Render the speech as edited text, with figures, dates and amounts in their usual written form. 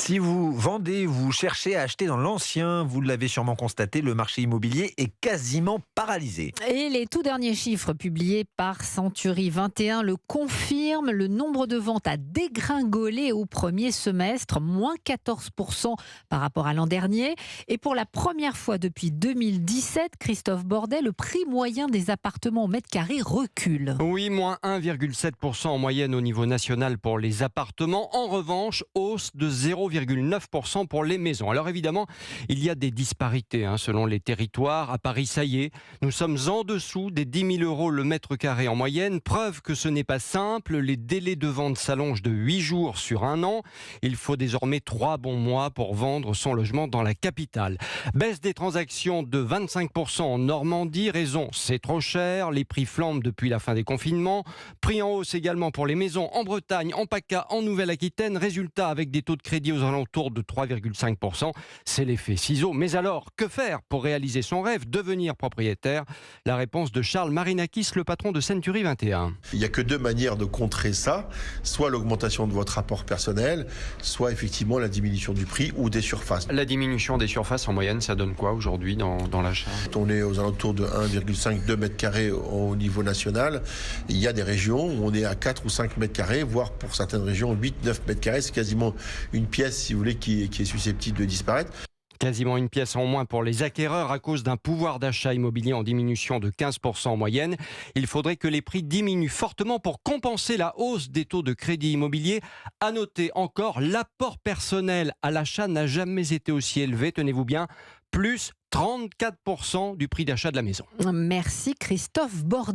Si vous vendez, vous cherchez à acheter dans l'ancien, vous l'avez sûrement constaté, le marché immobilier est quasiment paralysé. Et les tout derniers chiffres publiés par Century 21 le confirment. Le nombre de ventes a dégringolé au premier semestre, moins 14% par rapport à l'an dernier. Et pour la première fois depuis 2017, Christophe Bordet, le prix moyen des appartements au mètre carré recule. Oui, moins 1,7% en moyenne au niveau national pour les appartements. En revanche, hausse de 0,9% pour les maisons. Alors évidemment, il y a des disparités selon les territoires. À Paris, ça y est, nous sommes en dessous des 10 000 euros le mètre carré en moyenne. Preuve que ce n'est pas simple. Les délais de vente s'allongent de 8 jours sur un an. Il faut désormais 3 bons mois pour vendre son logement dans la capitale. Baisse des transactions de 25% en Normandie. Raison, c'est trop cher. Les prix flambent depuis la fin des confinements. Prix en hausse également pour les maisons en Bretagne, en PACA, en Nouvelle-Aquitaine. Résultat, avec des taux de crédit aux alentours de 3,5%. C'est l'effet ciseau. Mais alors, que faire pour réaliser son rêve, devenir propriétaire? La réponse de Charles Marinakis, le patron de Century 21. Il n'y a que deux manières de contrer ça, soit l'augmentation de votre rapport personnel, soit effectivement la diminution du prix ou des surfaces. La diminution des surfaces en moyenne, ça donne quoi aujourd'hui dans l'achat? On est aux alentours de 1,5-2 mètres carrés au niveau national. Il y a des régions où on est à 4 ou 5 mètres carrés, voire pour certaines régions 8-9 mètres carrés. C'est quasiment une pièce, si vous voulez, qui est susceptible de disparaître. Quasiment une pièce en moins pour les acquéreurs à cause d'un pouvoir d'achat immobilier en diminution de 15% en moyenne. Il faudrait que les prix diminuent fortement pour compenser la hausse des taux de crédit immobilier. À noter encore, l'apport personnel à l'achat n'a jamais été aussi élevé, tenez-vous bien, plus 34% du prix d'achat de la maison. Merci Christophe Bordet.